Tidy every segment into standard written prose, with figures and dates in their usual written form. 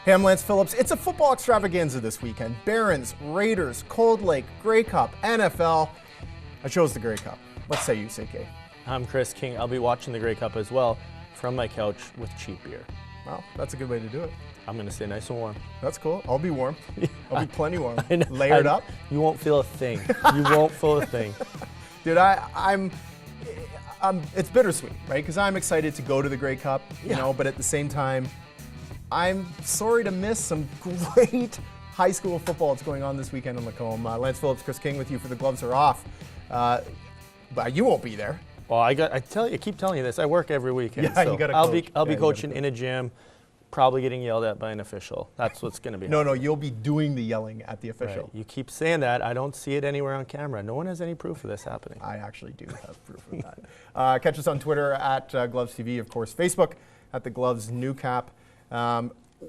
Hey, I'm Lance Phillips. It's a football extravaganza this weekend. Barons, Raiders, Cold Lake, Grey Cup, NFL. I chose the Grey Cup. What say you, CK? I'm Chris King. I'll be watching the Grey Cup as well from my couch with cheap beer. Well, that's a good way to do it. I'm going to stay nice and warm. That's cool. I'll be warm. I'll be plenty warm. Layered up. You won't feel a thing. You won't feel a thing. Dude, it's bittersweet, right? Because I'm excited to go to the Grey Cup, you know, but at the same time, I'm sorry to miss some great high school football that's going on this weekend in Lacombe. Lance Phillips, Chris King with you for the Gloves Are Off. But you won't be there. Well, I keep telling you this. I work every weekend. Yeah, so you got to coach. I'll be coaching in a gym, probably getting yelled at by an official. That's what's going to be. No, you'll be doing the yelling at the official. Right. You keep saying that. I don't see it anywhere on camera. No one has any proof of this happening. I actually do have proof of that. Catch us on Twitter at Gloves TV, of course, Facebook at the Gloves New Cap.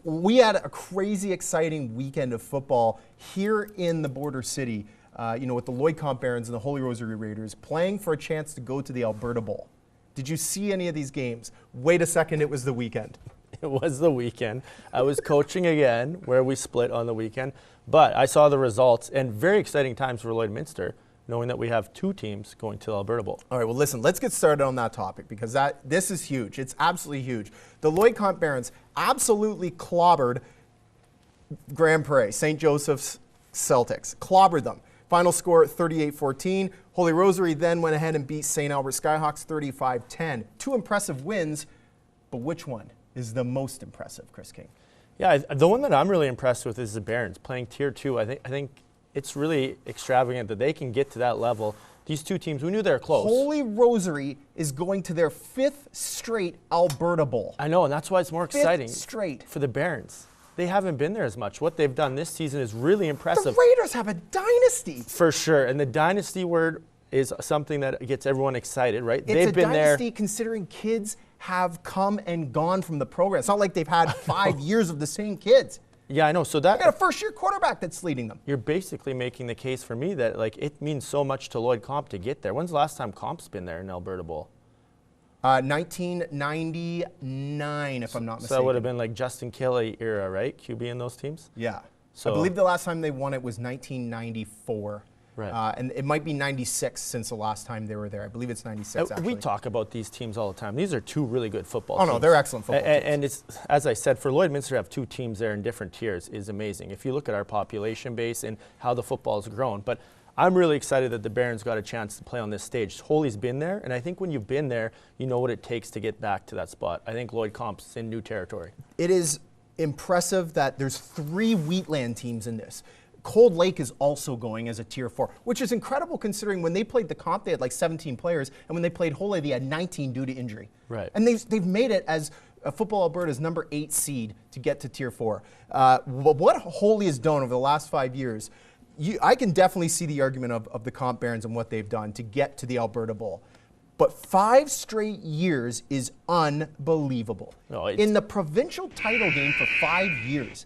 We had a crazy, exciting weekend of football here in the border city, with the Lloyd Comp Barons and the Holy Rosary Raiders playing for a chance to go to the Alberta Bowl. Did you see any of these games? Wait a second, it was the weekend. It was the weekend. I was coaching again, where we split on the weekend, but I saw the results, and very exciting times for Lloydminster, knowing that we have two teams going to the Alberta Bowl. All right, well, listen, let's get started on that topic because this is huge. It's absolutely huge. The Lloyd Comp Barons absolutely clobbered Grand Prairie, St. Joseph's Celtics. Clobbered them. Final score 38-14. Holy Rosary then went ahead and beat St. Albert Skyhawks 35-10. Two impressive wins, but which one is the most impressive, Chris King? Yeah, the one that I'm really impressed with is the Barons playing Tier 2. I think it's really extravagant that they can get to that level. These two teams, we knew they were close. Holy Rosary is going to their 5th straight Alberta Bowl. I know, and that's why it's more exciting. 5th straight. For the Barons. They haven't been there as much. What they've done this season is really impressive. The Raiders have a dynasty. For sure, and the dynasty word is something that gets everyone excited, right? They've been dynasty considering kids have come and gone from the program. It's not like they've had 5 years of the same kids. Yeah, I know. So they got a first-year quarterback that's leading them. You're basically making the case for me that it means so much to Lloyd Comp to get there. When's the last time Comp's been there in Alberta Bowl? 1999, if I'm not mistaken. So that would have been like Justin Kelly era, right? QB in those teams? Yeah. So I believe the last time they won it was 1994. Right. And it might be 96 since the last time they were there. I believe it's 96, actually. We talk about these teams all the time. These are two really good football teams. Oh, no, they're excellent football teams. And it's, as I said, for Lloydminster to have two teams there in different tiers is amazing. If you look at our population base and how the football has grown. But I'm really excited that the Barons got a chance to play on this stage. Holy's been there, and I think when you've been there, you know what it takes to get back to that spot. I think Lloyd Comp's in new territory. It is impressive that there's 3 Wheatland teams in this. Cold Lake is also going as a Tier 4, which is incredible considering when they played the comp, they had like 17 players, and when they played Holy, they had 19 due to injury. Right. And they've made it as Football Alberta's number 8 seed to get to Tier 4. What Holy has done over the last 5 years, I can definitely see the argument of the Comp Barons and what they've done to get to the Alberta Bowl. But 5 straight years is unbelievable. No, in the provincial title game for 5 years.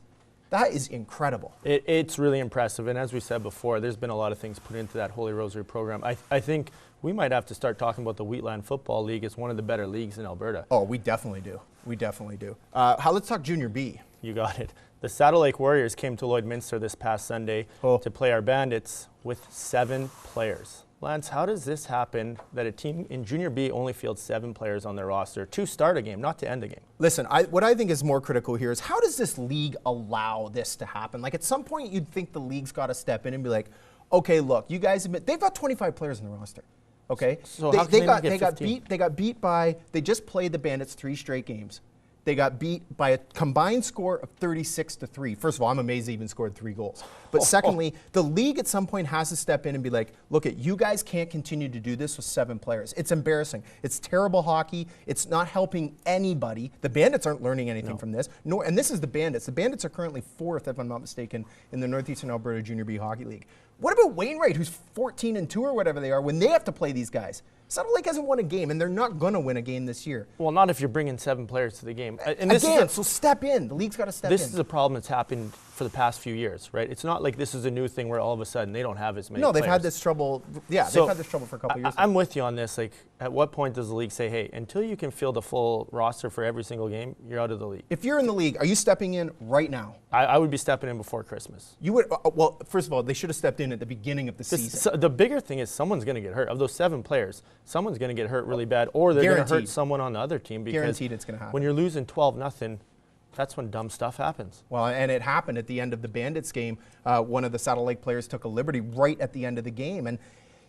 That is incredible. It's really impressive, and as we said before, there's been a lot of things put into that Holy Rosary program. I think we might have to start talking about the Wheatland Football League as one of the better leagues in Alberta. Oh, we definitely do. We definitely do. Let's talk Junior B. You got it. The Saddle Lake Warriors came to Lloydminster this past Sunday to play our Bandits with 7 players. Lance, how does this happen that a team in Junior B only fields 7 players on their roster to start a game, not to end a game? Listen, what I think is more critical here is how does this league allow this to happen? Like at some point you'd think the league's got to step in and be like, okay, look, you guys admit they've got 25 players in the roster. Okay? So how can they got beat by they just played the Bandits 3 straight games. They got beat by a combined score of 36-3. First of all, I'm amazed they even scored 3 goals. But secondly, the league at some point has to step in and be like, look, you guys can't continue to do this with 7 players. It's embarrassing. It's terrible hockey. It's not helping anybody. The Bandits aren't learning anything from this. And this is the Bandits. The Bandits are currently 4th, if I'm not mistaken, in the Northeastern Alberta Junior B Hockey League. What about Wainwright, who's 14-2 or whatever they are, when they have to play these guys? Saddle Lake hasn't won a game, and they're not going to win a game this year. Well, not if you're bringing 7 players to the game. And this so step in. The league's got to step in. This is a problem that's happened for the past few years, right? It's not like this is a new thing where all of a sudden they don't have as many No, they've players. had this trouble. Yeah, So, they've had this trouble for a couple years. I'm with you on this. Like, at what point does the league say, hey, until you can field a full roster for every single game, you're out of the league? If you're in the league, are you stepping in right now? I would be stepping in before Christmas. You would. Well, first of all, they should have stepped in at the beginning of the season. So the bigger thing is someone's going to get hurt. Of those 7 players, someone's going to get hurt really bad, or they're going to hurt Guaranteed. someone on the other team. Because Guaranteed it's going to happen. when you're losing 12-0, that's when dumb stuff happens. Well, and it happened at the end of the Bandits game. One of the Saddle Lake players took a liberty right at the end of the game, and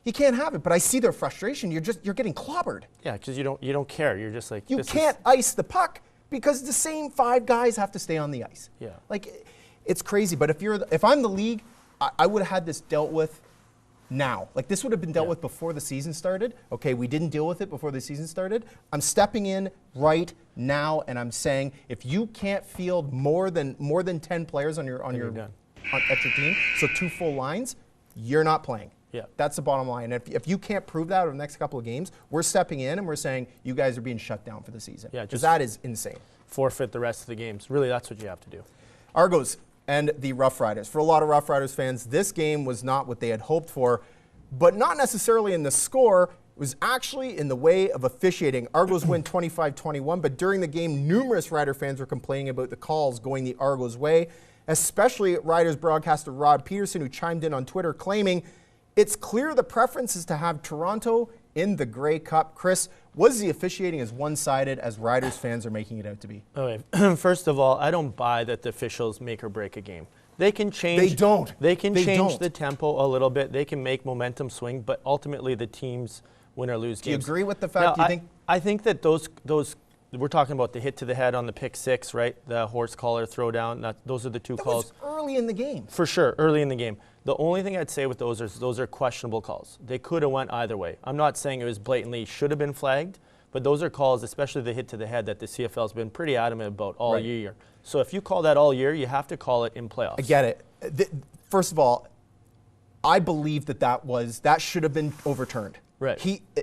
you can't have it. But I see their frustration. You're getting clobbered. Yeah, because you don't care. You're just like, You this can't ice the puck because the same 5 guys have to stay on the ice. Yeah. Like, it's crazy. But if I'm the league, I would have had this dealt with now. Like, this would have been dealt with before the season started. Okay, we didn't deal with it before the season started. I'm stepping in right now, and I'm saying if you can't field more than 10 players at your team, so 2 full lines, you're not playing. Yeah. That's the bottom line. If you can't prove that over the next couple of games, we're stepping in and we're saying you guys are being shut down for the season. Yeah, because just that is insane. forfeit the rest of the games. Really, that's what you have to do. Argos and the Rough Riders. For a lot of Rough Riders fans, this game was not what they had hoped for, but not necessarily in the score. It was actually in the way of officiating. Argos win 25-21, but during the game, numerous Rider fans were complaining about the calls going the Argos way, especially Riders broadcaster Rod Peterson, who chimed in on Twitter claiming, "It's clear the preference is to have Toronto in the Grey Cup." Chris, was the officiating as one-sided as Riders fans are making it out to be? Okay. First of all, I don't buy that the officials make or break a game. They can change. They don't. They can They change don't. the tempo a little bit. They can make momentum swing, but ultimately the teams win or lose Do you games. agree with the fact? Now, Do you think? I think that those we're talking about the hit to the head on the pick 6, right? The horse collar throwdown. Those are the 2 That calls. was early in the game. For sure, early in the game. The only thing I'd say with those is those are questionable calls. They could have went either way. I'm not saying it was blatantly should have been flagged, but those are calls, especially the hit to the head, that the CFL has been pretty adamant about all Right. year. So if you call that all year, you have to call it in playoffs. I get it. First of all, I believe that should have been overturned. Right.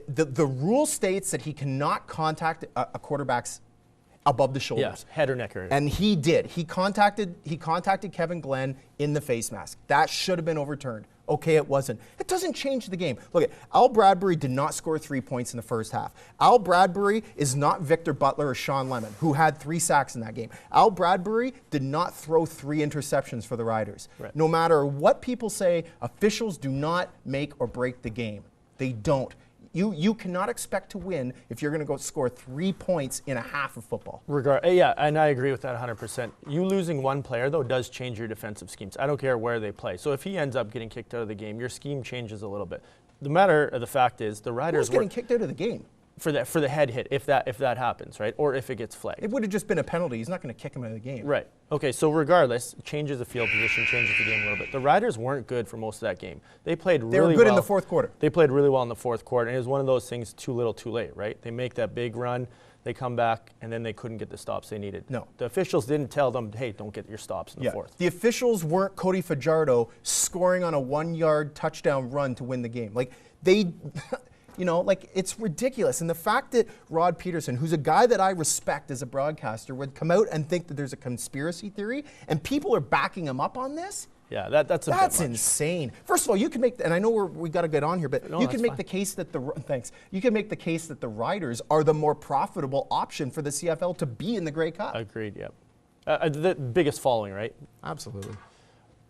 The rule states that he cannot contact a quarterback's above the shoulders. Yeah, head or neck area. And he did. He contacted Kevin Glenn in the face mask. That should have been overturned. Okay, it wasn't. It doesn't change the game. Look, Al Bradbury did not score 3 points in the first half. Al Bradbury is not Victor Butler or Sean Lemon, who had 3 sacks in that game. Al Bradbury did not throw 3 interceptions for the Riders. Right. No matter what people say, officials do not make or break the game. They don't. You cannot expect to win if you're going to go score 3 points in a half of football. Yeah, and I agree with that 100%. You losing one player, though, does change your defensive schemes. I don't care where they play. So if he ends up getting kicked out of the game, your scheme changes a little bit. The matter of the fact is the Riders Who's getting kicked out of the game? for the head hit, if that happens, right? Or if it gets flagged. It would have just been a penalty. He's not going to kick him out of the game. Right. Okay, so regardless, changes the field position, changes the game a little bit. The Riders weren't good for most of that game. They played really well. They were good in the fourth quarter. They played really well in the fourth quarter, and it was one of those things too little, too late, right? They make that big run, they come back, and then they couldn't get the stops they needed. No. The officials didn't tell them, hey, don't get your stops in the fourth. The officials weren't Cody Fajardo scoring on a 1-yard touchdown run to win the game. Like, they... You know, like, it's ridiculous. And the fact that Rod Peterson, who's a guy that I respect as a broadcaster, would come out and think that there's a conspiracy theory, and people are backing him up on this. Yeah, that's a bit much. Insane. First of all, you can make, and I know we got to get on here, but No, you can make fine. the case that you can make the case that the Riders are the more profitable option for the CFL to be in the Grey Cup. Agreed, yep. The biggest following, right? Absolutely.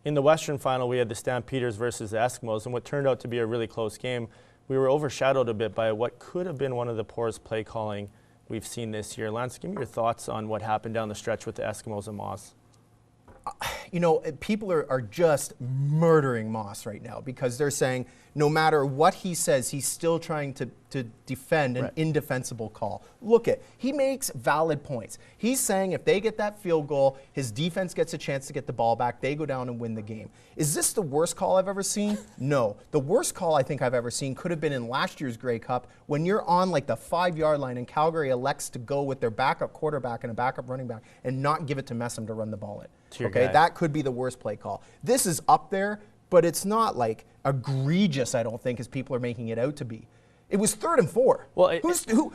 In the Western Final, we had the Stampeders versus the Eskimos, and what turned out to be a really close game. We were overshadowed a bit by what could have been one of the poorest play calling we've seen this year. Lance, give me your thoughts on what happened down the stretch with the Eskimos and Moss. You know, people are just murdering Moss right now because they're saying no matter what he says, he's still trying to defend an indefensible call. Look he makes valid points. He's saying if they get that field goal, his defense gets a chance to get the ball back, they go down and win the game. Is this the worst call I've ever seen? No. The worst call I think I've ever seen could have been in last year's Grey Cup when you're on like the 5-yard line and Calgary elects to go with their backup quarterback and a backup running back and not give it to Messam to run the ball in. Okay, that could be the worst play call. This is up there, but it's not like egregious, I don't think, as people are making it out to be. It was 3rd and 4. Well,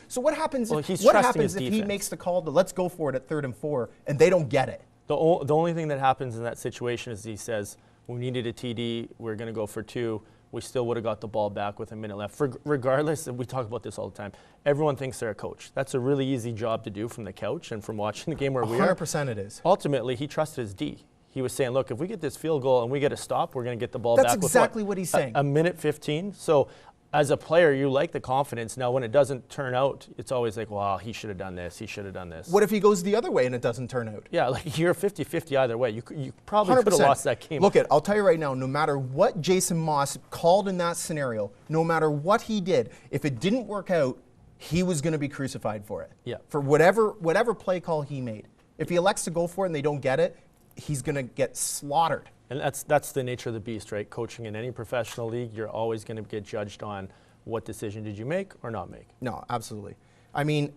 so what happens? Well, he's what trusting happens his if he defense. makes the call to let's go for it at 3rd and 4 and they don't get it? The only thing that happens in that situation is he says, we needed a TD, we're going to go for 2. We still would have got the ball back with a minute left. Regardless, we talk about this all the time, everyone thinks they're a coach. That's a really easy job to do from the couch and from watching the game where we are. 100% it is. Ultimately, he trusted his D. He was saying, look, if we get this field goal and we get a stop, we're going to get the ball back. That's exactly what he's saying. A minute 15. So as a player, you like the confidence. Now, when it doesn't turn out, it's always like, wow, he should have done this. He should have done this. What if he goes the other way and it doesn't turn out? Yeah, like you're 50-50 either way. You probably could have lost that game. Look, I'll tell you right now, no matter what Jason Moss called in that scenario, no matter what he did, if it didn't work out, he was going to be crucified for it. Yeah. For whatever play call he made. If he elects to go for it and they don't get it, he's going to get slaughtered. And that's the nature of the beast, right? Coaching in any professional league, you're always going to get judged on what decision did you make or not make. No, absolutely. I mean,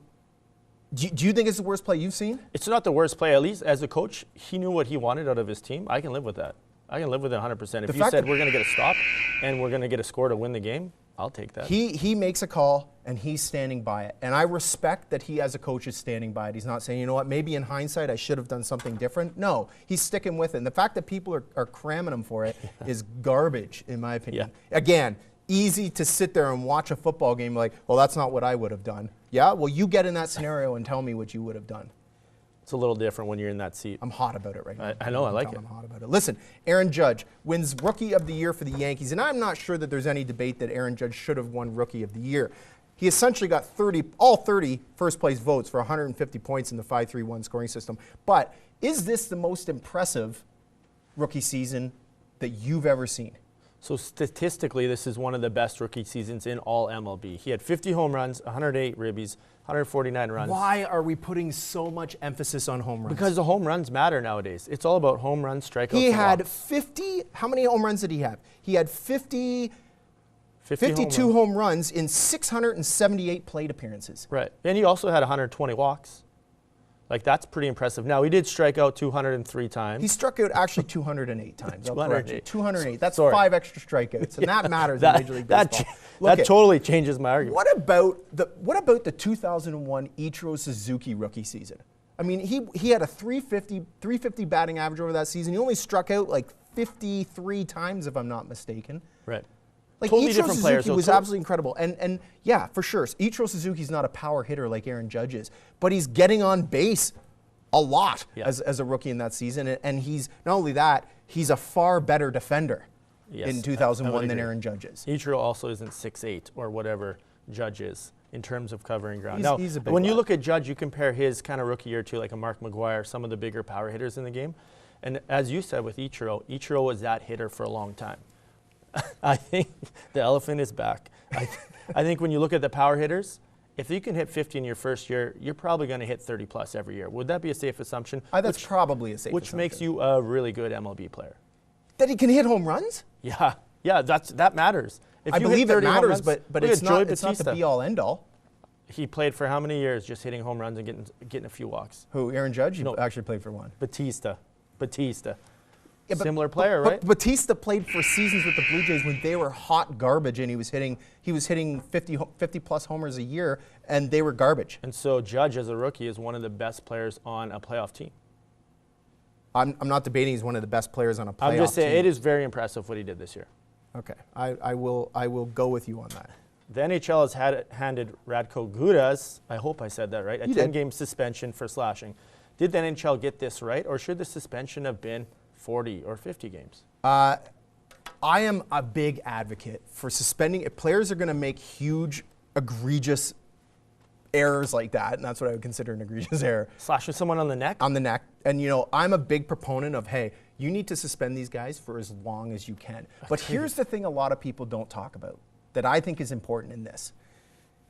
do you think it's the worst play you've seen? It's not the worst play. At least as a coach, he knew what he wanted out of his team. I can live with that. I can live with it 100%. If you said we're going to get a stop and we're going to get a score to win the game, I'll take that. He makes a call and he's standing by it. And I respect that he as a coach is standing by it. He's not saying, you know what, maybe in hindsight I should have done something different. No, he's sticking with it. And the fact that people are cramming him for it is garbage, in my opinion. Yeah. Again, easy to sit there and watch a football game like, well, that's not what I would have done. Yeah, well, you get in that scenario and tell me what you would have done. It's a little different when you're in that seat. I'm hot about it right now. I know, I like it. I'm hot about it. Listen, Aaron Judge wins Rookie of the Year for the Yankees, and I'm not sure that there's any debate that Aaron Judge should have won Rookie of the Year. He essentially got all 30 first-place votes for 150 points in the 5-3-1 scoring system. But is this the most impressive rookie season that you've ever seen? So statistically, this is one of the best rookie seasons in all MLB. He had 50 home runs, 108 ribbies, 149 runs. Why are we putting so much emphasis on home runs? Because the home runs matter nowadays. It's all about home runs, strikeouts, He had walks. 50, how many home runs did he have? He had 52 home home runs in 678 plate appearances. Right. And he also had 120 walks. Like, that's pretty impressive. Now, he did strike out 203 times. He struck out actually 208 times. 208. 208. That's Sorry. 5 extra strikeouts, and that matters in Major League Baseball. That totally changes my argument. What about the 2001 Ichiro Suzuki rookie season? I mean, he had a 350 batting average over that season. He only struck out like 53 times, if I'm not mistaken. Right. Like totally Ichiro different Suzuki players. was absolutely incredible. And yeah, for sure. Ichiro Suzuki's not a power hitter like Aaron Judge is, but he's getting on base a lot as a rookie in that season. And he's, not only that, he's a far better defender in 2001 than Aaron Judge is. Ichiro also isn't 6'8" or whatever Judge is in terms of covering ground. He's a big when you lad. look at Judge, you compare his kind of rookie year to like a Mark McGuire, some of the bigger power hitters in the game. And as you said with Ichiro was that hitter for a long time. I think the elephant is back. I think when you look at the power hitters, if you can hit 50 in your first year, you're probably going to hit 30 plus every year. Would that be a safe assumption? That's probably a safe assumption. Which makes you a really good MLB player. That he can hit home runs? Yeah, that matters. If I you believe hit it 30 home matters, runs, but look it's at Joey not the Bautista. be-all, end-all. He played for how many years just hitting home runs and getting a few walks? Who, Aaron Judge? No. He actually played for one. Batista. Yeah, Similar player, right? But Batista played for seasons with the Blue Jays when they were hot garbage, and he was hitting 50 plus homers a year, and they were garbage. And so Judge, as a rookie, is one of the best players on a playoff team. I'm not debating he's one of the best players on a playoff team. I'm just saying it is very impressive what he did this year. Okay, I will go with you on that. The NHL has handed Radko Gudas, I hope I said that right, a 10-game suspension for slashing. Did the NHL get this right, or should the suspension have been 40 or 50 games? I am a big advocate for suspending. If players are going to make huge, egregious errors like that, and that's what I would consider an egregious error. Slashing someone on the neck? On the neck. And, I'm a big proponent of, hey, you need to suspend these guys for as long as you can. But here's the thing a lot of people don't talk about that I think is important in this.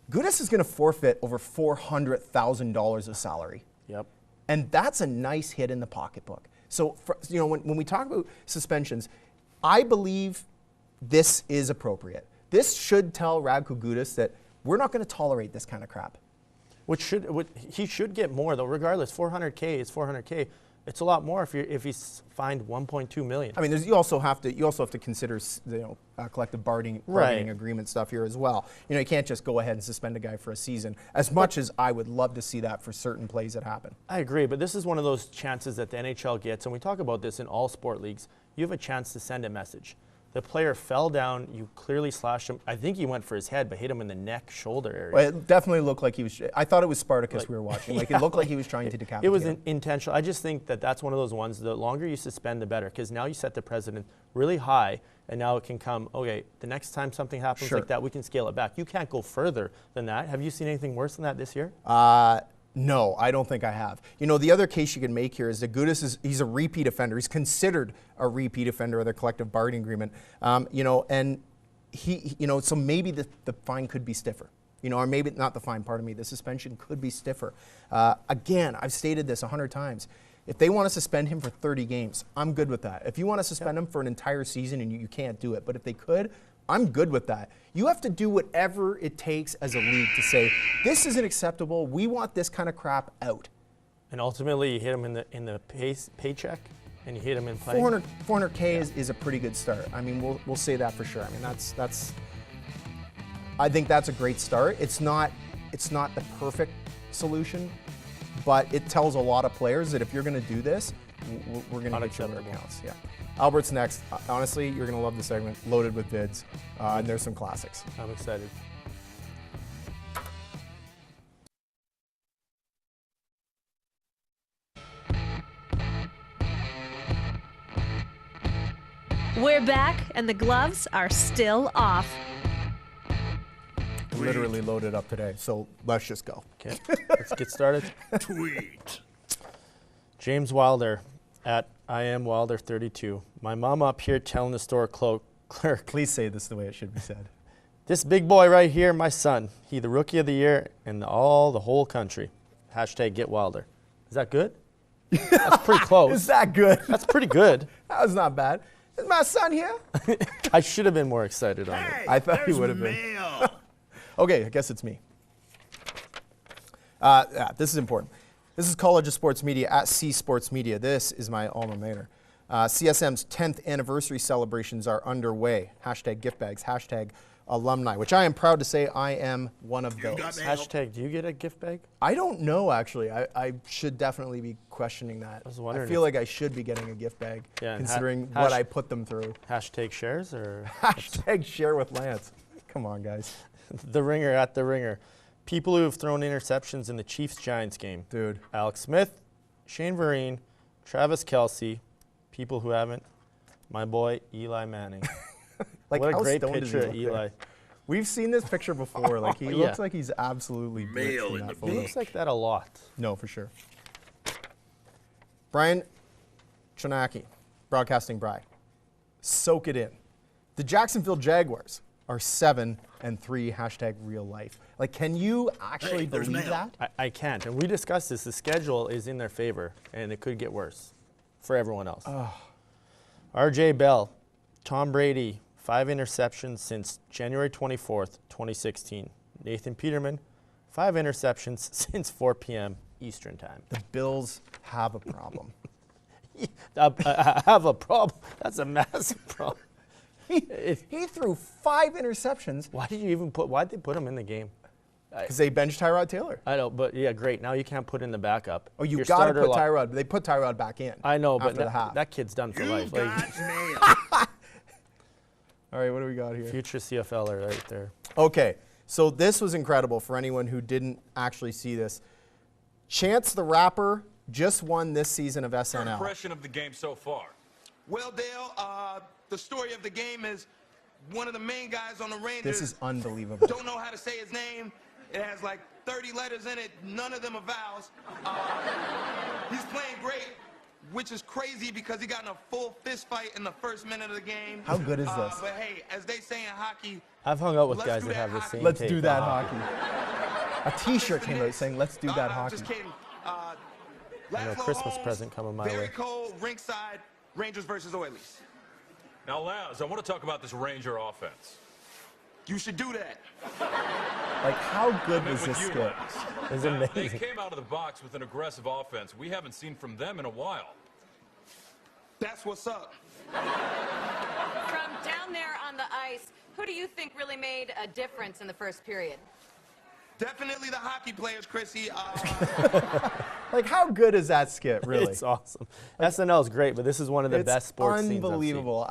Gudas is going to forfeit over $400,000 of salary. Yep. And that's a nice hit in the pocketbook. So, when we talk about suspensions, I believe this is appropriate. This should tell Radko Gudas that we're not going to tolerate this kind of crap. He should get more, though, regardless. $400K is $400K. It's a lot more if he's fined $1.2 million. I mean, you also have to consider collective bargaining agreement stuff here as well. You can't just go ahead and suspend a guy for a season. As much as I would love to see that for certain plays that happen. I agree, but this is one of those chances that the NHL gets, and we talk about this in all sport leagues. You have a chance to send a message. The player fell down. You clearly slashed him. I think he went for his head, but hit him in the neck, shoulder area. Well, it definitely looked like he was. I thought it was Spartacus we were watching. It looked like he was trying to decapitate. It was intentional. I just think that's one of those ones. The longer you suspend, the better, because now you set the precedent really high, and now it can come. Okay, the next time something happens like that, we can scale it back. You can't go further than that. Have you seen anything worse than that this year? No, I don't think I have. The other case you can make here is that he's a repeat offender. He's considered a repeat offender of the collective bargaining agreement. And so maybe the fine could be stiffer. Or maybe not the fine, pardon me, the suspension could be stiffer. Again, I've stated this 100 times. If they want to suspend him for 30 games, I'm good with that. If you want to suspend him for an entire season and you can't do it, but if they could, I'm good with that. You have to do whatever it takes as a league to say, this isn't acceptable, we want this kind of crap out. And ultimately, you hit him in the paycheck, and you hit him in playing. 400K is a pretty good start. I mean, we'll say that for sure. I mean, that's. I think that's a great start. It's not the perfect solution, but it tells a lot of players that if you're going to do this, we're going to hit you where it counts. Yeah. Albert's next. Honestly, you're going to love the segment, loaded with vids, and there's some classics. I'm excited. We're back, and the gloves are still off. Literally loaded up today, so let's just go. Okay, let's get started. Tweet. James Wilder at IamWilder32. My mom up here telling the store clerk. Please say this the way it should be said. This big boy right here, my son. He the rookie of the year in the whole country. Hashtag get Wilder. Is that good? That's pretty close. Is that good? That's pretty good. That was not bad. Is my son here? I should have been more excited on it. I thought he would have been. Okay, I guess it's me. This is important. This is College of Sports Media at C Sports Media. This is my alma mater. CSM's 10th anniversary celebrations are underway. Hashtag gift bags, hashtag alumni, which I am proud to say I am one of those. Hashtag, do you get a gift bag? I don't know, actually. I should definitely be questioning that. I feel like I should be getting a gift bag, considering what I put them through. Hashtag shares or? Hashtag share with Lance. Come on, guys. The Ringer at The Ringer. People who have thrown interceptions in the Chiefs-Giants game. Dude. Alex Smith, Shane Vereen, Travis Kelce. People who haven't. My boy, Eli Manning. Like, what a great picture of Eli. We've seen this picture before. Like, he looks like he's absolutely Male in that the photo. He looks like that a lot. No, for sure. Brian Chonaki, Broadcasting Bry. Soak it in. The Jacksonville Jaguars are 7-3, hashtag real life. Like, can you actually believe that? I can't. And we discussed this. The schedule is in their favor, and it could get worse for everyone else. RJ Bell, Tom Brady, 5 interceptions since January 24th, 2016. Nathan Peterman, 5 interceptions since 4 p.m. Eastern time. The Bills have a problem. I have a problem. That's a massive problem. He threw 5 interceptions. Why'd they put him in the game? Because they benched Tyrod Taylor. I know, but yeah, great. Now you can't put in the backup. Oh, you got to put Tyrod. They put Tyrod back in. I know, but after that kid's done for life. All right, what do we got here? Future CFLer right there. Okay, so this was incredible for anyone who didn't actually see this. Chance the Rapper just won this season of SNL. Your impression of the game so far? Well, Dale, the story of the game is one of the main guys on the Rangers. This is unbelievable. Don't know how to say his name. It has like 30 letters in it. None of them are vowels. He's playing great, which is crazy because he got in a full fist fight in the first minute of the game. How good is this? But hey, as they say in hockey, I've hung out with guys that have the same Let's take do that on hockey. A T-shirt came out saying, let's do that hockey. Just kidding. I know, Christmas present coming my very way. cold, rinkside, Rangers versus Oilers. Now, Laz, I want to talk about this Ranger offense. You should do that. Like, how good was this skit? It was They amazing. came out of the box with an aggressive offense we haven't seen from them in a while. That's what's up. From down there on the ice, who do you think really made a difference in the first period? Definitely the hockey players, Chrissy. Like, how good is that skit, really? It's awesome. SNL is great, but this is one of the best sports scenes I've seen. Unbelievable.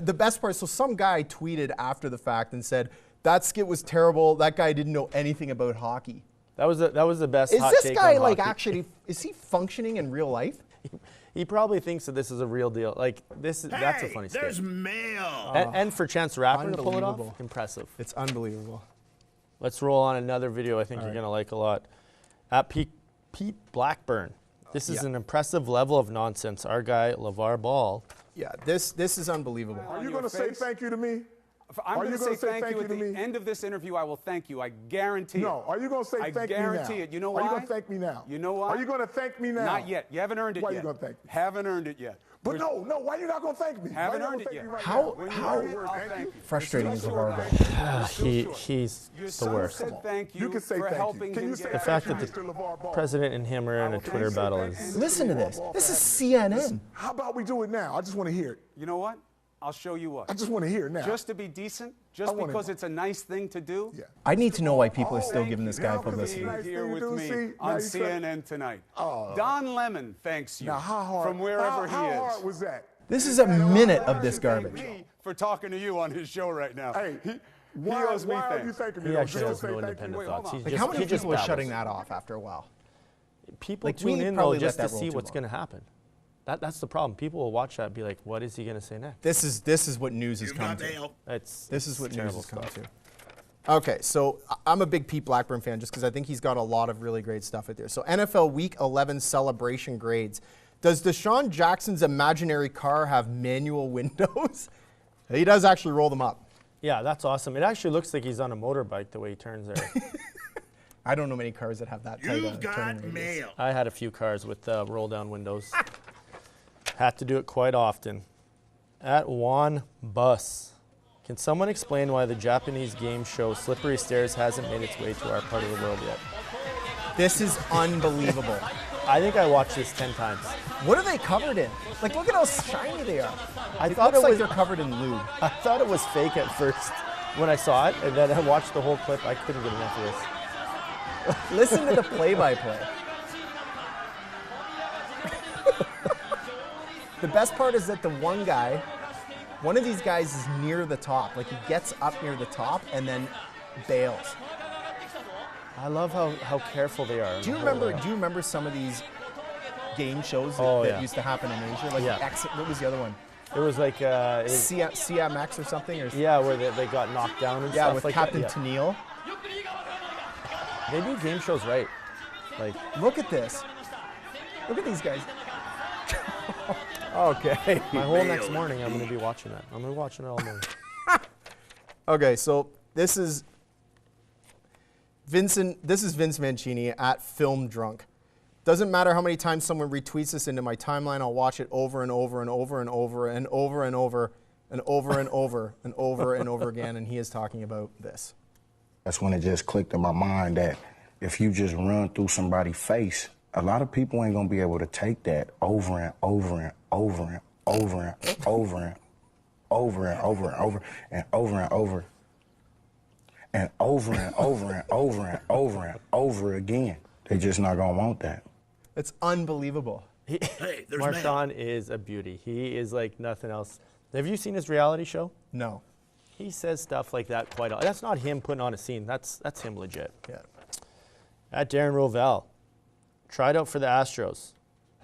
The best part, so some guy tweeted after the fact and said, that skit was terrible. That guy didn't know anything about hockey. That was the best Is hot this take guy, on like, hockey. actually, is he functioning in real life? He probably thinks that this is a real deal. Like, that's a funny skit. There's mail. And for Chance the Rapper to pull it off, Unbelievable. impressive. It's unbelievable. Let's roll on another video I think you're going to like a lot. At Pete Blackburn. This is Yeah. an impressive level of nonsense. Our guy, LeVar Ball. Yeah, this is unbelievable. Are you going to say thank you to me? I'm Are going you to gonna say thank you at to the me? end of this interview. I will thank you. I guarantee it. No. Are you going to say thank me now? I guarantee it. You know why? Are you going to thank me now? You know why? Are you going to thank me now? Not yet. You haven't earned it Why yet. are you going to thank me? Haven't earned it yet. But no. Why are you not going to thank me? Haven't Why you earned not it gonna yet. thank me right How- now? When you how earn it, I'll thank you. frustrating is LeVar Ball. He's Your the son worst. said thank you, You can say for thank you. helping Can him you say get The fact that the Mr. LeVar Ball? president and him are in a Twitter battle is. Listen to this. This is CNN. How about we do it now? I just want to hear it. You know what? I'll show you what. I just want to hear it now. Just to be decent, I just want it. because it's a nice thing to do. Yeah. I need to know why people are still Oh, giving this yeah, guy 'cause it's publicity. nice Here thing with to do, me see? Now on you try- CNN tonight. Don Lemon thanks you Now, how hard? from wherever how he is. hard was that? This is a minute of this Thank garbage. me for talking to you on his show right now. Hey, he why owes me are you thanks. thanking me? He though? actually Just has to no say thank you? independent Wait, thoughts. hold He on. Like, how just- many he just people are babbles. shutting that off after a while? People Like, we tune in probably though let just to that roll see too what's long. going to happen. That's the problem. People will watch that and be like, what is he going to say next? This is what news has You've come got to. mail. This is what news terrible has come stuff. to. Okay, so I'm a big Pete Blackburn fan just because I think he's got a lot of really great stuff out there. So NFL Week 11 celebration grades. Does Deshaun Jackson's imaginary car have manual windows? He does actually roll them up. Yeah, that's awesome. It actually looks like he's on a motorbike the way he turns there. I don't know many cars that have that tight You've got turning radius. mail. I had a few cars with roll-down windows. Had to do it quite often. At Juan Bus. Can someone explain why the Japanese game show Slippery Stairs hasn't made its way to our part of the world yet? This is unbelievable. I think I watched this 10 times. What are they covered in? Like, look at how shiny they are. I It thought looks it like was they're covered in lube. I thought it was fake at first when I saw it, and then I watched the whole clip. I couldn't get enough of this. Listen to the play-by-play. The best part is that the one of these guys is near the top. Like, he gets up near the top and then bails. I love how careful they are. Do you remember some of these game shows that, Oh, that yeah. used to happen in Asia? Like Yeah. what was the other one? It was like, CMX or something? Or yeah, where they got knocked down and yeah, stuff with like Captain that. Tennille. They do game shows right. Like, Look at this. Look at these guys. okay. My whole next morning, I'm going to be watching that. I'm going to be watching it all morning. Okay, so this is Vince Mancini at Film Drunk. Doesn't matter how many times someone retweets this into my timeline, I'll watch it over and over and over and over and over and over and over and over and over and over again, and he is talking about this. That's when it just clicked in my mind that if you just run through somebody's face, a lot of people ain't gonna be able to take that over and over and over and over and over and over and over and over and over and over and over and over and over and over and over again. They just not gonna want that. It's unbelievable. Hey, there's Marshawn is a beauty. He is like nothing else. Have you seen his reality show? No. He says stuff like that quite often. That's not him putting on a scene. That's him legit. Yeah. At Darren Rovell. Tried out for the Astros.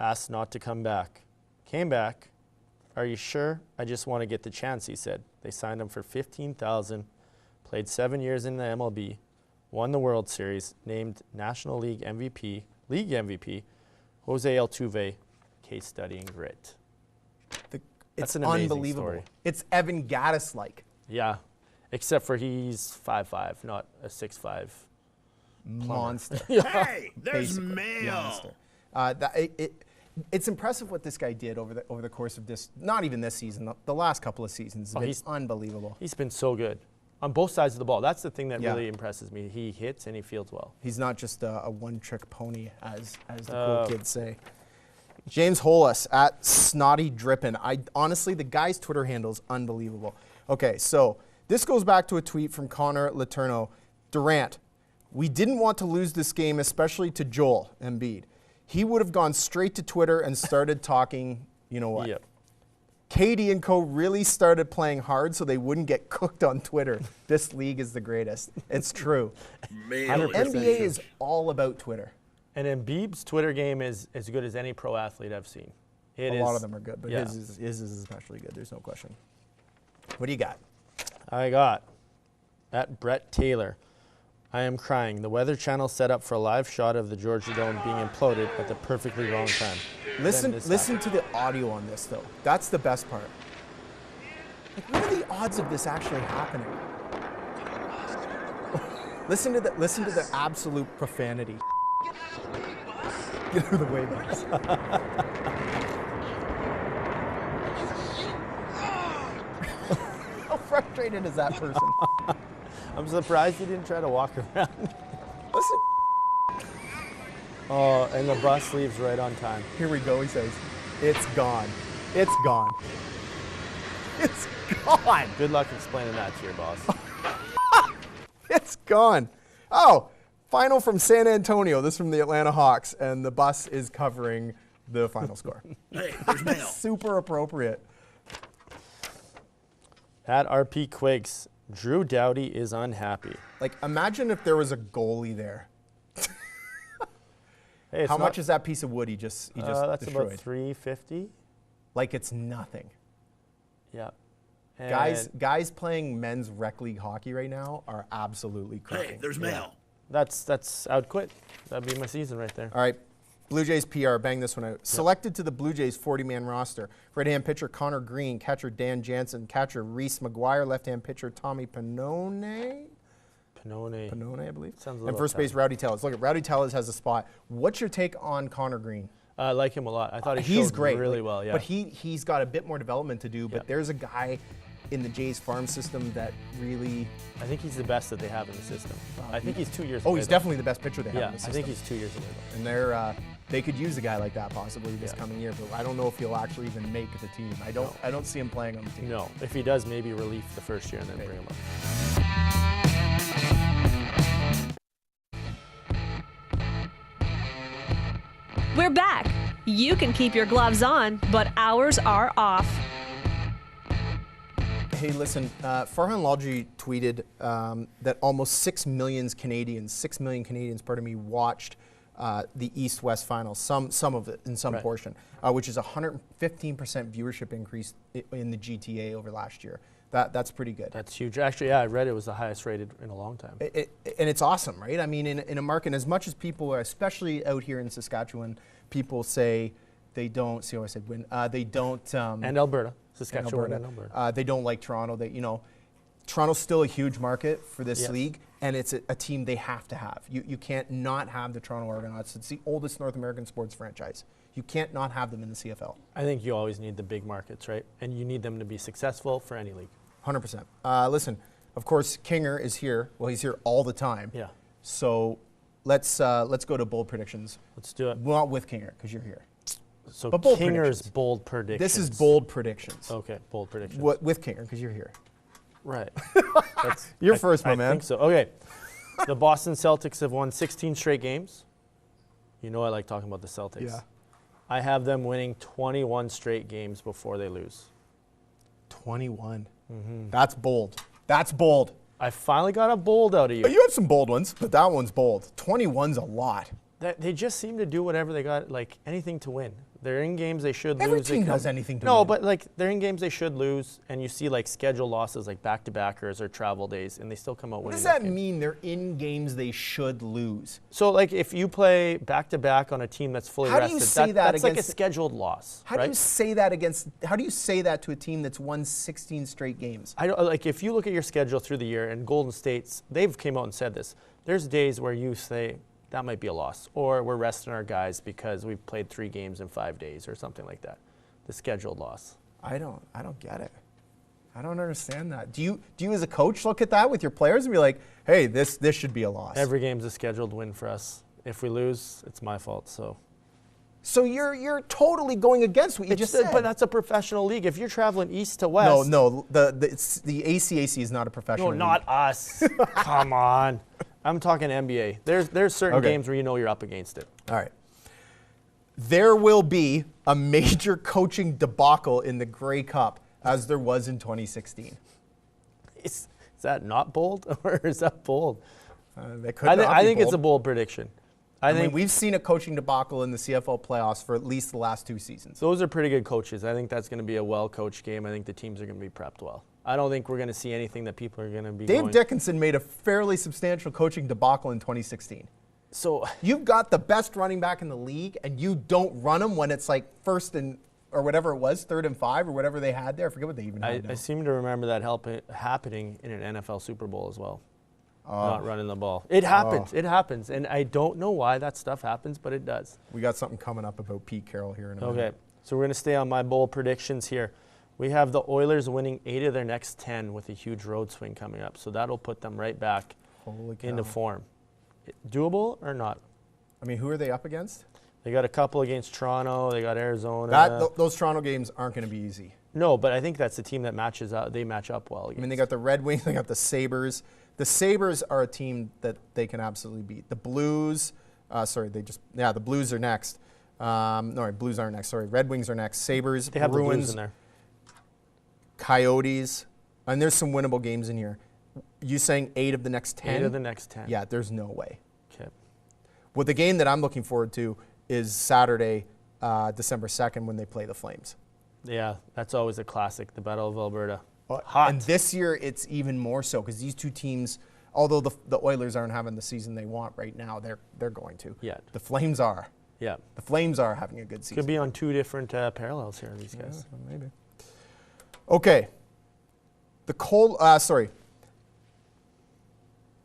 Asked not to come back. Came back. Are you sure? I just want to get the chance, he said. They signed him for $15,000. Played 7 years in the MLB. Won the World Series. Named National League MVP. Jose Altuve. Case study in grit. It's an amazing unbelievable. story. It's Evan Gaddis-like. Yeah. Except for he's 5'5", not a 6'5". Monster. Hey, there's Basically, mail. monster. It's impressive what this guy did over the course of this, not even this season, the last couple of seasons. It's he's unbelievable. He's been so good. on both sides of the ball. That's the thing that Yeah. really impresses me. He hits and he fields well. He's not just a one-trick pony, as the cool kids say. James Hollis at Snotty Drippin. Honestly, the guy's Twitter handle is unbelievable. Okay, so this goes back to a tweet from Connor Letourneau. Durant, we didn't want to lose this game, especially to Joel Embiid. He would have gone straight to Twitter and started talking, you know what? Yep. Katie and co really started playing hard so they wouldn't get cooked on Twitter. This league is the greatest. It's true. 100%. NBA is all about Twitter. And Embiid's Twitter game is as good as any pro athlete I've seen. A lot of them are good, but yeah. his is especially good. There's no question. What do you got? I got at Brett Taylor. I am crying. The Weather Channel set up for a live shot of the Georgia Dome being imploded at the perfectly wrong time. Listen to the audio on this, though. That's the best part. Like, what are the odds of this actually happening? listen to the absolute profanity. Get out of the way, guys. How frustrated is that person? I'm surprised he didn't try to walk around. Listen. Oh, and the bus leaves right on time. Here we go, he says. It's gone. It's gone. It's gone. Good luck explaining that to your boss. It's gone. Oh, final from San Antonio. This from the Atlanta Hawks, and the bus is covering the final score. Hey, there's mail. Super appropriate. At RP Quigs, Drew Doughty is unhappy. Like, imagine if there was a goalie there. Hey, How much is that piece of wood he just that's destroyed? about $350. Like it's nothing. Yeah. Guys playing men's rec league hockey right now are absolutely cooking. Hey, there's mail. That's I would quit. That'd be my season right there. All right. Blue Jays PR, bang this one out. Yep. Selected to the Blue Jays 40-man roster. Right-hand pitcher Connor Green, catcher Dan Jansen, catcher Reese McGuire, left-hand pitcher Tommy Pannone, I believe. Sounds a little and first base Rowdy Tellez. Look, Rowdy Tellez has a spot. What's your take on Connor Green? I like him a lot. I thought he's showed great, really well. Yeah. But he's got a bit more development to do. But there's a guy in the Jays farm system that really. I think he's the best that they have in the system. I think he's 2 years. Oh, away, he's though. definitely the best pitcher they have in the system. I think he's 2 years away. Though. And they could use a guy like that possibly this coming year. But I don't know if he'll actually even make the team. I don't see him playing on the team. No, if he does, maybe relief the first year and then bring him up. We're back. You can keep your gloves on, but ours are off. Hey, listen, Farhan Lalji tweeted that almost 6 million Canadians, watched the East-West Finals, some of it in some portion, which is a 115% viewership increase in the GTA over last year. That's pretty good. That's huge. Actually, yeah, I read it was the highest rated in a long time. And it's awesome, right? I mean, in a market, as much as people, especially out here in Saskatchewan, people say they don't, see how I said win, they don't. And Alberta, Saskatchewan and Alberta. They don't like Toronto. Toronto's still a huge market for this league, and it's a team they have to have. You can't not have the Toronto Argonauts. It's the oldest North American sports franchise. You can't not have them in the CFL. I think you always need the big markets, right? And you need them to be successful for any league. 100%. Listen, of course, Kinger is here. Well, he's here all the time. Yeah. So let's go to bold predictions. Let's do it. Not with Kinger, because you're here. So But bold Kinger's bold predictions. This is bold predictions. Okay, bold predictions. With Kinger, because you're here. Right. You're first, my man. I think so. Okay. The Boston Celtics have won 16 straight games. You know I like talking about the Celtics. Yeah. I have them winning 21 straight games before they lose. 21. That's bold. That's bold. I finally got a bold out of you. You had some bold ones, but that one's bold. 21's a lot. They just seem to do whatever they got, like anything to win. They're in games they should Every lose. team does anything to win. No, win. but like they're in games they should lose, and you see like schedule losses like back-to-backers or travel days, and they still come out winning. What does those that games. mean? They're in games they should lose. So like if you play back-to-back on a team that's fully How do rested, you say that that's like a against- scheduled loss. How do you say that to a team that's won 16 straight games? I don't, like if you look at your schedule through the year, and Golden State's, they've came out and said this. There's days where you say that might be a loss, or we're resting our guys because we've played 3 games in 5 days, or something like that. The scheduled loss. I don't get it. I don't understand that. Do you as a coach look at that with your players and be like, hey, this should be a loss? Every game's a scheduled win for us. If we lose, it's my fault. So you're totally going against what you just said. But that's a professional league. If you're traveling east to west. No, the ACAC is not a professional league. No, not us. Come on. I'm talking NBA. There's certain games where you know you're up against it. All right. There will be a major coaching debacle in the Grey Cup, as there was in 2016. Is that not bold, or is that bold? I think it's a bold prediction. I mean, we've seen a coaching debacle in the CFL playoffs for at least the last 2 seasons. Those are pretty good coaches. I think that's going to be a well-coached game. I think the teams are going to be prepped well. I don't think we're going to see anything that people are going to be Dave Dickinson made a fairly substantial coaching debacle in 2016. So you've got the best running back in the league, and you don't run him when it's like first and or whatever it was, 3rd and 5 or whatever they had there. I forget what they even had. I seem to remember that happening in an NFL Super Bowl as well. Not running the ball. It happens. It happens. And I don't know why that stuff happens, but it does. We got something coming up about Pete Carroll here in a minute. Okay. So we're going to stay on my bold predictions here. We have the Oilers winning 8 of their next 10 with a huge road swing coming up. So that'll put them right back into form. Doable or not? I mean, who are they up against? They got a couple against Toronto. They got Arizona. Those Toronto games aren't going to be easy. No, but I think that's the team that matches up. They match up well against. I mean, they got the Red Wings. They got the Sabres. The Sabres are a team that they can absolutely beat. The Blues, the Blues are next. Blues aren't next. Sorry, Red Wings are next. Sabres, they have Bruins, the Blues in there. Coyotes, and there's some winnable games in here. You saying 8 of the next 10? 8 of the next 10. Yeah, there's no way. Okay. Well, the game that I'm looking forward to is Saturday, December 2nd, when they play the Flames. Yeah, that's always a classic, the Battle of Alberta. Hot. And this year, it's even more so because these two teams, although the Oilers aren't having the season they want right now, they're going to. Yeah. The Flames are. Yeah. The Flames are having a good season. Could be on 2 different parallels here, these guys. Yeah, maybe. Okay.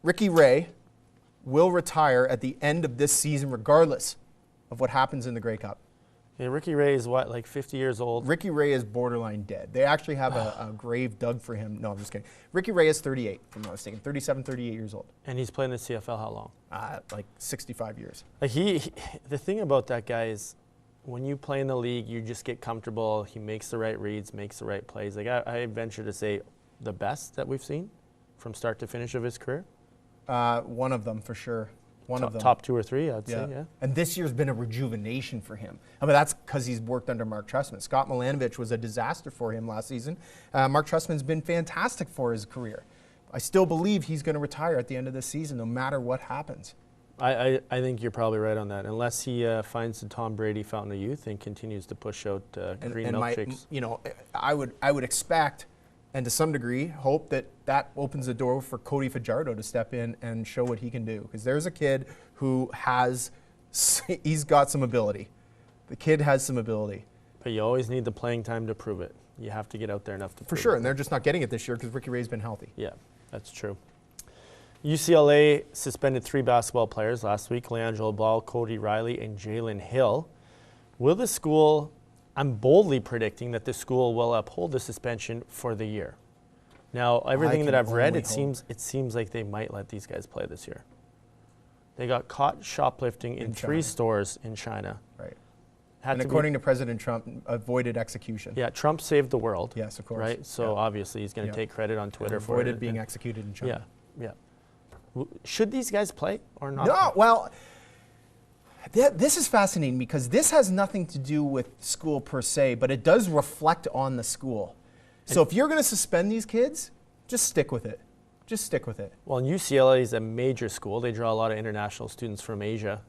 Ricky Ray will retire at the end of this season, regardless of what happens in the Grey Cup. Yeah, Ricky Ray is what, like 50 years old? Ricky Ray is borderline dead. They actually have a grave dug for him. No, I'm just kidding. Ricky Ray is 38, if I'm not mistaken. 37, 38 years old. And he's playing the CFL how long? Like 65 years. Like the thing about that guy is when you play in the league, you just get comfortable. He makes the right reads, makes the right plays. Like I venture to say the best that we've seen from start to finish of his career. One of them, for sure. One of them. Top 2 or 3, I'd say, yeah. And this year's been a rejuvenation for him. I mean, that's because he's worked under Mark Trestman. Scott Milanovich was a disaster for him last season. Mark Trestman's been fantastic for his career. I still believe he's going to retire at the end of this season, no matter what happens. I think you're probably right on that, unless he finds the Tom Brady fountain of youth and continues to push out green milkshakes. I would expect, and to some degree, hope that opens the door for Cody Fajardo to step in and show what he can do. Because there's a kid who he's got some ability. The kid has some ability. But you always need the playing time to prove it. You have to get out there enough to prove it. For sure, and they're just not getting it this year because Ricky Ray's been healthy. Yeah, that's true. UCLA suspended 3 basketball players last week, LeAngelo Ball, Cody Riley, and Jalen Hill. Will the school... I'm boldly predicting that the school will uphold the suspension for the year. Now, everything that I've read, it seems like they might let these guys play this year. They got caught shoplifting in 3 stores in China. Right. And according to President Trump, avoided execution. Yeah, Trump saved the world. Yes, of course. Right? So obviously he's going to take credit on Twitter for it. Avoided being executed in China. Yeah. Should these guys play or not? No, well... This is fascinating because this has nothing to do with school per se, but it does reflect on the school. So if you're going to suspend these kids, just stick with it. Just stick with it. Well, UCLA is a major school. They draw a lot of international students from Asia.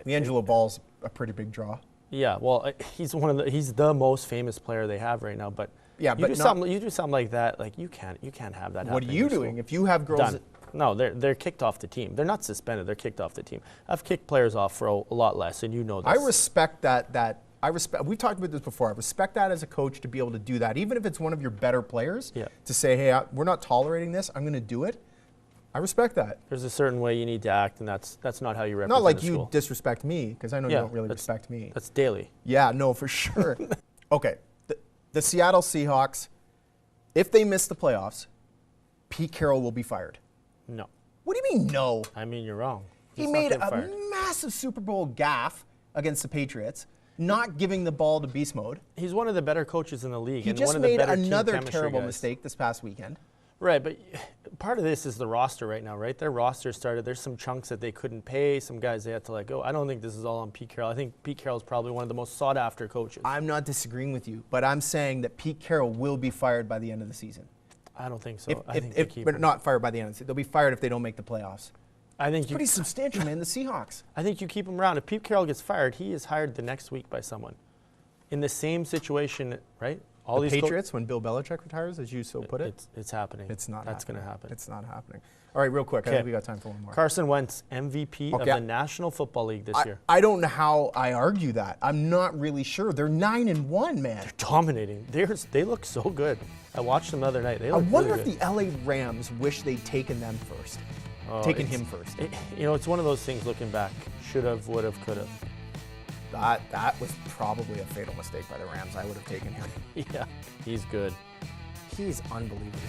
LeAngelo Ball's a pretty big draw. Yeah, well, he's the most famous player they have right now. But yeah, you do something like that, like you can't have that. What are you doing if you have girls? No, they're kicked off the team. They're not suspended. They're kicked off the team. I've kicked players off for a lot less, and you know this. I respect that. We've talked about this before. I respect that as a coach to be able to do that, even if it's one of your better players. Yeah. To say, hey, we're not tolerating this. I'm going to do it. I respect that. There's a certain way you need to act, and that's not how you represent. Not like you school. Disrespect me, because I know you don't really respect me. That's daily. Yeah, no, for sure. Okay, the Seattle Seahawks. if they miss the playoffs, Pete Carroll will be fired. No. What do you mean, no? I mean, you're wrong. He He's not made getting a fired. massive Super Bowl gaffe against the Patriots, not giving the ball to beast mode. He's one of the better coaches in the league. He and just one of the made better team another chemistry terrible guys. mistake this past weekend. Right, but part of this is the roster right now, right? Their roster started. There's some chunks that they couldn't pay, some guys they had to let go. I don't think this is all on Pete Carroll. I think Pete Carroll's probably one of the most sought-after coaches. I'm not disagreeing with you, but I'm saying that Pete Carroll will be fired by the end of the season. I don't think so. I think they keep but him. not fired by the end of the season. They'll be fired if they don't make the playoffs. I think It's pretty substantial, man. The Seahawks. I think you keep him around. If Pete Carroll gets fired, he is hired the next week by someone. In the same situation, right? All The these Patriots, when Bill Belichick retires, as you so put it? It's happening. It's not That's happening. going to happen. It's not happening. All right, real quick. I Okay. think we got time for one more. Carson Wentz, MVP of Okay. the National Football League this year. I don't know how I argue that. I'm not really sure. They're 9-1, man. Dominating. They look so good. I watched them the other night. They I look wonder really if good. the LA Rams wish they'd taken them first. Oh, taken it's- him first. It's one of those things looking back. Should have, would have, could have. That was probably a fatal mistake by the Rams. I would have taken him. Yeah, he's good. He's unbelievable.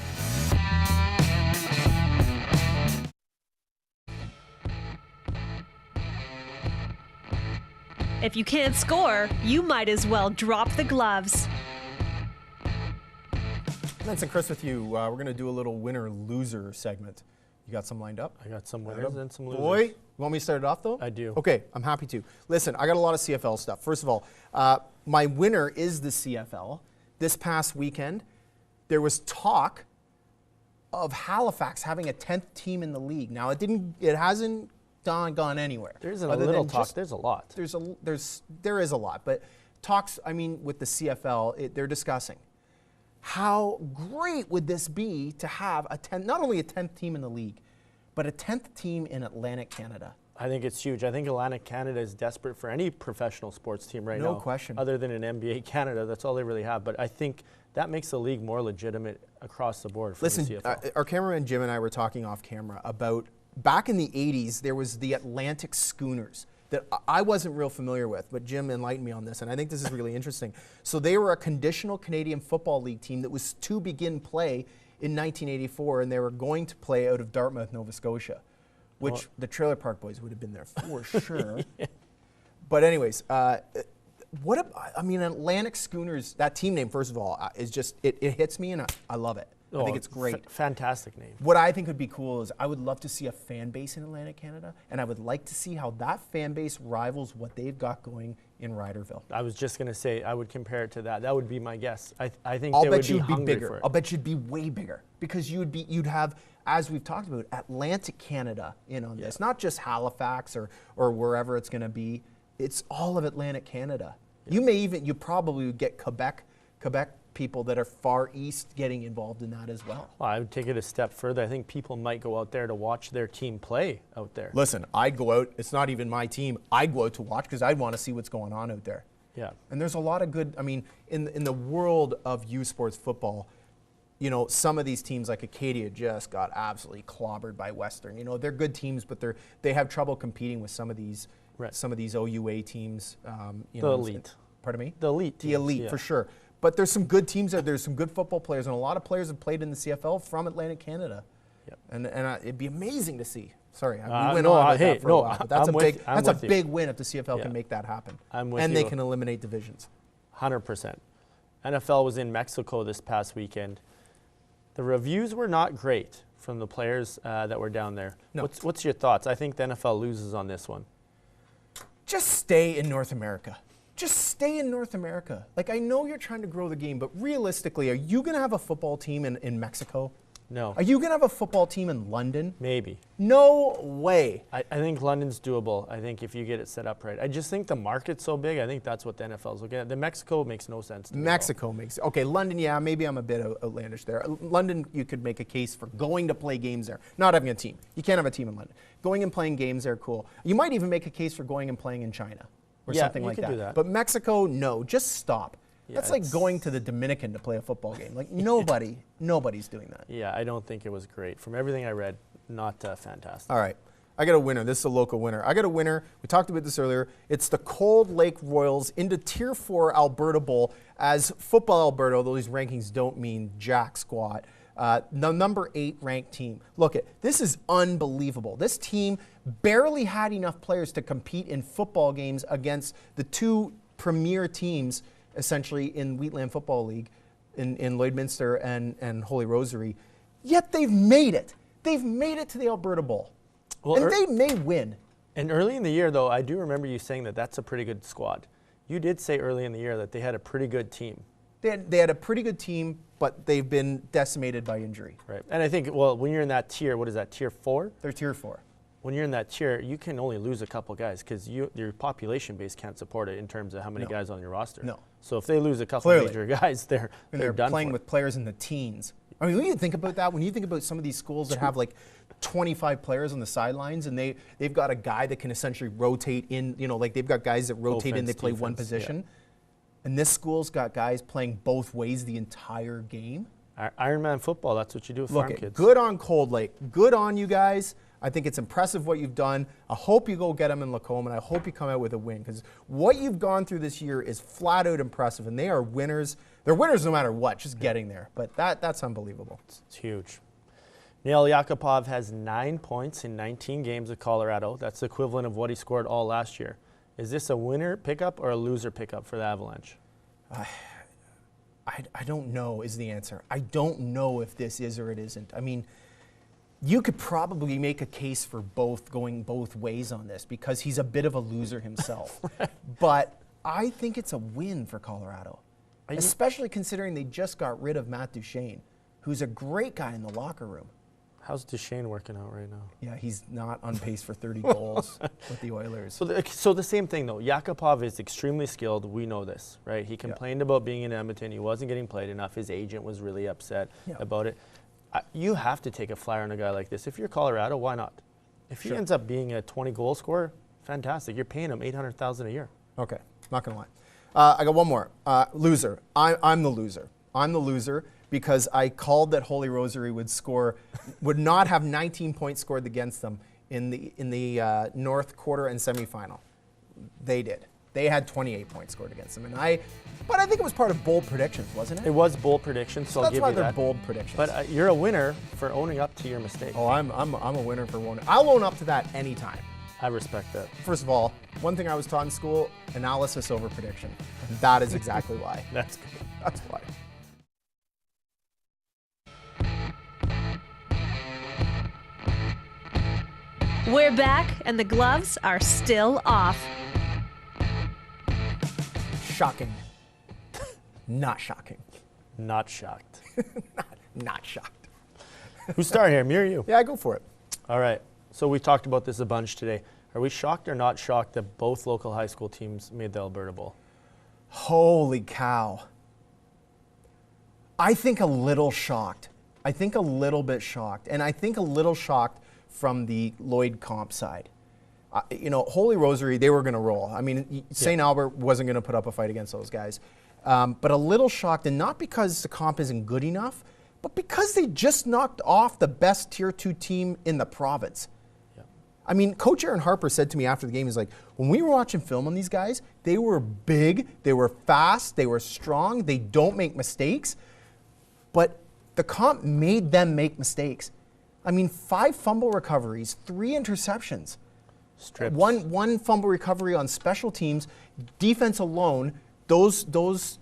If you can't score, you might as well drop the gloves. Lance and Chris with you. We're going to do a little winner-loser segment. You got some lined up? I got some winners and some losers. Boy, you want me to start it off, though? I do. Okay, I'm happy to. Listen, I got a lot of CFL stuff. First of all, my winner is the CFL. This past weekend, there was talk of Halifax having a 10th team in the league. Now, it hasn't gone anywhere. There isn't a other little than talk. just- There's a lot. there is a lot, but talks, with the CFL, they're discussing how great would this be to have not only a 10th team in the league, but a 10th team in Atlantic Canada. I think it's huge. I think Atlantic Canada is desperate for any professional sports team right now. No question. Other than an NBA Canada, that's all they really have. But I think that makes the league more legitimate across the board for the Listen, CFL. our cameraman Jim and I were talking off camera about back in the 80s, there was the Atlantic Schooners that I wasn't real familiar with, but Jim enlightened me on this, and I think this is really interesting. So they were a conditional Canadian Football League team that was to begin play in 1984, and they were going to play out of Dartmouth, Nova Scotia, which the Trailer Park Boys would have been there for sure. But anyways, Atlantic Schooners, that team name, first of all, is just, it hits me, and I love it. I think it's great. Fantastic name. What I think would be cool is I would love to see a fan base in Atlantic Canada, and I would like to see how that fan base rivals what they've got going in Ryderville. I was just going to say, I would compare it to that. That would be my guess. I think I'll they bet would be you'd be hungry bigger. for it. I'll bet you'd be way bigger because you'd have, as we've talked about, Atlantic Canada in on this, not just Halifax or wherever it's going to be. It's all of Atlantic Canada. Yeah. You probably would get Quebec people that are far east getting involved in that as well. Well, I would take it a step further. I think people might go out there to watch their team play out there. Listen, I'd go out. It's not even my team. I'd go out to watch because I'd want to see what's going on out there. Yeah. And there's a lot of good, in the world of U Sports football, some of these teams like Acadia just got absolutely clobbered by Western. They're good teams, but they have trouble competing with some of these OUA teams. The elite. Pardon me? The elite The teams, elite, yeah. for sure. But there's some good teams out there. There's some good football players, and a lot of players have played in the CFL from Atlantic Canada. Yep. And it'd be amazing to see. Sorry, we went no, on about hey, that for no, a while. But that's I'm a with you. big win if the CFL Yeah. can make that happen. I'm with and you. they can eliminate divisions. 100%. NFL was in Mexico this past weekend. The reviews were not great from the players that were down there. No. What's your thoughts? I think the NFL loses on this one. Just stay in North America. Just stay in North America. Like, I know you're trying to grow the game, but realistically, are you going to have a football team in Mexico? No. Are you going to have a football team in London? Maybe. No way. I think London's doable. I think if you get it set up right. I just think the market's so big. I think that's what the NFL's looking at. The Mexico makes no sense to me at all. Mexico makes okay. London, yeah, maybe I'm a bit outlandish there. London, you could make a case for going to play games there, not having a team. You can't have a team in London. Going and playing games there, cool. You might even make a case for going and playing in China or Yeah, something you like could that. do that. But Mexico, no, just stop. Yeah, That's like it's- going to the Dominican to play a football game. Like nobody's doing that. Yeah, I don't think it was great. From everything I read, not fantastic. All right. I got a winner. This is a local winner. I got a winner. We talked about this earlier. It's the Cold Lake Royals into Tier 4 Alberta Bowl as Football Alberta, although these rankings don't mean jack squat. The number 8 ranked team. Look, this is unbelievable. This team barely had enough players to compete in football games against the 2 premier teams, essentially, in Wheatland Football League, in Lloydminster and Holy Rosary. Yet they've made it. They've made it to the Alberta Bowl. Well, and they may win. And early in the year, though, I do remember you saying that that's a pretty good squad. You did say early in the year that they had a pretty good team. They had a pretty good team, but they've been decimated by injury. Right. And I think, well, when you're in that tier, what is that, Tier 4? They're Tier 4. When you're in that tier, you can only lose a couple guys because your population base can't support it in terms of how many guys on your roster. No. So if they lose a couple major guys, they're done playing for. with players in the teens. I mean, when you think about that, when you think about some of these schools that have like 25 players on the sidelines and they've got a guy that can essentially rotate in, like they've got guys that rotate in, they play one position. Yeah. And this school's got guys playing both ways the entire game. Ironman football, that's what you do with farm kids. Good on Cold Lake. Good on you guys. I think it's impressive what you've done. I hope you go get them in Lacombe, and I hope you come out with a win because what you've gone through this year is flat out impressive, and they are winners. They're winners no matter what, just getting there. But that's unbelievable. It's huge. Neil Yakupov has 9 points in 19 games at Colorado. That's the equivalent of what he scored all last year. Is this a winner pickup or a loser pickup for the Avalanche? I don't know is the answer. I don't know if this is or it isn't. I mean, you could probably make a case for going both ways on this because he's a bit of a loser himself. Right. But I think it's a win for Colorado, especially considering they just got rid of Matt Duchene, who's a great guy in the locker room. How's Duchene working out right now? Yeah, he's not on pace for 30 goals with the Oilers. So the same thing, though. Yakupov is extremely skilled. We know this, right? He complained about being in Edmonton. He wasn't getting played enough. His agent was really upset about it. You have to take a flyer on a guy like this. If you're Colorado, why not? If he ends up being a 20-goal scorer, fantastic. You're paying him $800,000 a year. Okay, not going to lie. I got one more. Loser. I'm the loser. I'm the loser because I called that Holy Rosary would not have 19 points scored against them in the North quarter and semifinal. They did. They had 28 points scored against them, but I think it was part of bold predictions, wasn't it? It was bold predictions, so I'll give you that. That's why they're bold predictions. But you're a winner for owning up to your mistake. Oh, I'm a winner for one. I'll own up to that anytime. I respect that. First of all, one thing I was taught in school: analysis over prediction. And that is exactly why. That's good. That's why. We're back, and the gloves are still off. Shocking. Not shocking. Not shocked. not shocked. Who's starting here, me or you? Yeah, go for it. All right. So we talked about this a bunch today. Are we shocked or not shocked that both local high school teams made the Alberta Bowl? Holy cow. I think a little shocked. I think a little bit shocked. And I think a little shocked from the Lloyd comp side. Holy Rosary, they were going to roll. I mean, St. Albert wasn't going to put up a fight against those guys. But a little shocked, and not because the comp isn't good enough, but because they just knocked off the best Tier 2 team in the province. Yeah. I mean, Coach Aaron Harper said to me after the game, he's like, when we were watching film on these guys, they were big, they were fast, they were strong, they don't make mistakes. But the comp made them make mistakes. I mean, 5 fumble recoveries, 3 interceptions. Strips. One fumble recovery on special teams. Defense alone, those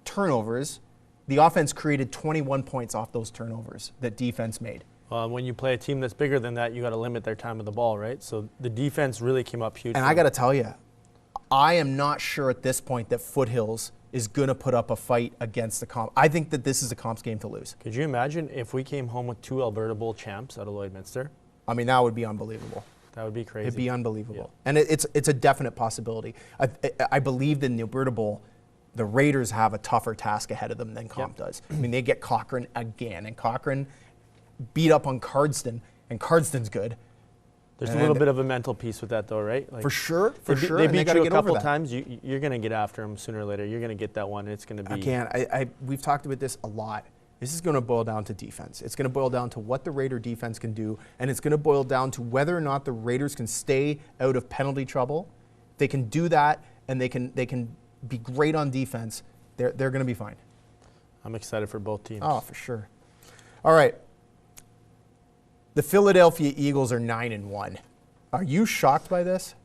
turnovers, the offense created 21 points off those turnovers that defense made. When you play a team that's bigger than that, you got to limit their time with the ball, right? So the defense really came up huge. And I got to tell you, I am not sure at this point that Foothills is going to put up a fight against the comp. I think that this is a comp's game to lose. Could you imagine if we came home with 2 Alberta Bowl champs out of Lloydminster? I mean, that would be unbelievable. That would be crazy. It'd be unbelievable. Yeah. And it's a definite possibility. I believe that in the Alberta Bowl, the Raiders have a tougher task ahead of them than Comp does. I mean, they get Cochrane again, and Cochrane beat up on Cardston, and Cardston's good. There's a little bit of a mental piece with that, though, right? Like, for sure. They beat you a couple times. You're going to get after them sooner or later. You're going to get that one. It's going to be. We've talked about this a lot. This is going to boil down to defense. It's going to boil down to what the Raider defense can do, and it's going to boil down to whether or not the Raiders can stay out of penalty trouble. If they can do that, and they can be great on defense, they're going to be fine. I'm excited for both teams. Oh, for sure. All right. The Philadelphia Eagles are 9-1. Are you shocked by this?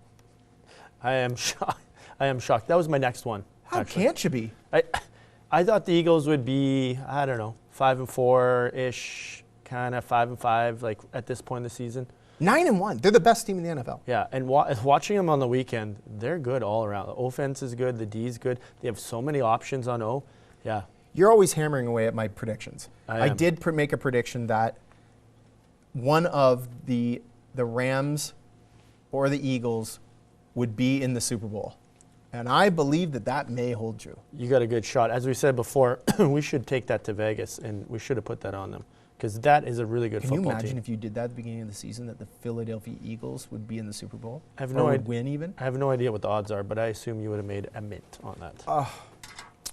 I am shocked. I am shocked. That was my next one. How can't you be? I thought the Eagles would be, I don't know, 5-4-ish, kind of 5-5, like at this point in the season. 9-1. They're the best team in the NFL. Yeah, and watching them on the weekend, they're good all around. The offense is good. The D is good. They have so many options on O. Yeah. You're always hammering away at my predictions. I am. did make a prediction that one of the Rams or the Eagles would be in the Super Bowl. And I believe that may hold true. You got a good shot. As we said before, we should take that to Vegas, and we should have put that on them because that is a really good football team. Can you imagine if you did that at the beginning of the season, that the Philadelphia Eagles would be in the Super Bowl? I have or no would idea. Win even? I have no idea what the odds are, but I assume you would have made a mint on that.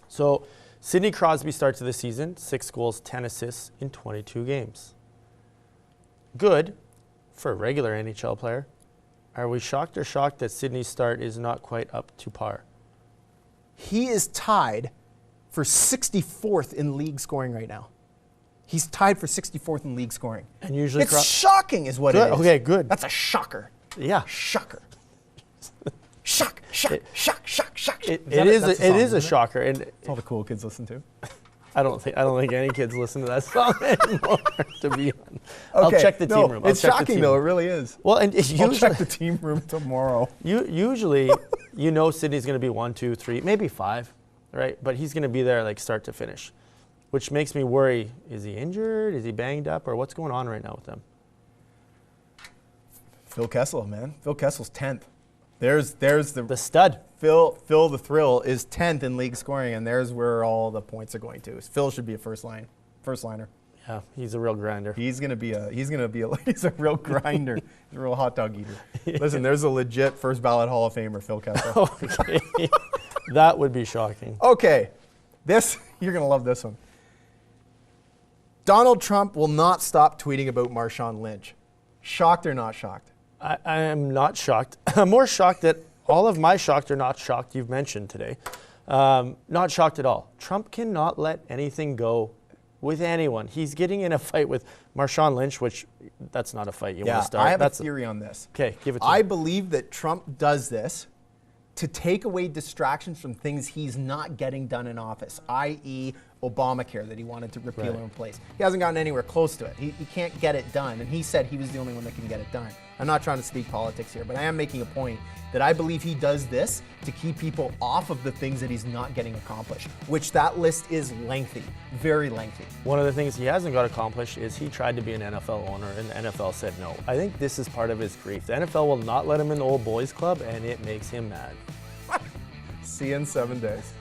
So Sidney Crosby starts the season, 6 goals, 10 assists in 22 games. Good for a regular NHL player. Are we shocked or shocked that Sidney's start is not quite up to par? He is tied for 64th in league scoring right now. He's tied for 64th in league scoring. And usually it's shocking is what good. it is. Okay, good. That's a shocker. Yeah. Shocker. Shock. It is a shocker. And It's all the cool kids listen to. I don't think any kids listen to that song anymore, to be honest. I'll check the team room. It's shocking though, it really is. Well, and it's I'll usually, check the team room tomorrow. usually, Sidney's going to be 1, 2, 3, maybe 5, right? But he's going to be there like start to finish, which makes me worry. Is he injured? Is he banged up? Or what's going on right now with them? Phil Kessel, man. Phil Kessel's 10th. There's The stud. Phil the Thrill is 10th in league scoring, and there's where all the points are going to. Phil should be a first liner. Yeah, he's a real grinder. He's a real grinder. He's a real hot dog eater. Listen, there's a legit first ballot Hall of Famer, Phil Kessel. Okay. That would be shocking. Okay, you're gonna love this one. Donald Trump will not stop tweeting about Marshawn Lynch. Shocked or not shocked? I am not shocked. I'm more shocked that all of my shocked or not shocked you've mentioned today. Not shocked at all. Trump cannot let anything go with anyone. He's getting in a fight with Marshawn Lynch, which that's not a fight you want to start. I have a theory on this. Okay, give it to me. I believe that Trump does this to take away distractions from things he's not getting done in office, i.e. Obamacare that he wanted to repeal and replace. He hasn't gotten anywhere close to it. He can't get it done, and he said he was the only one that can get it done. I'm not trying to speak politics here, but I am making a point that I believe he does this to keep people off of the things that he's not getting accomplished, which that list is lengthy, very lengthy. One of the things he hasn't got accomplished is he tried to be an NFL owner, and the NFL said no. I think this is part of his grief. The NFL will not let him in the old boys club, and it makes him mad. See you in 7 days.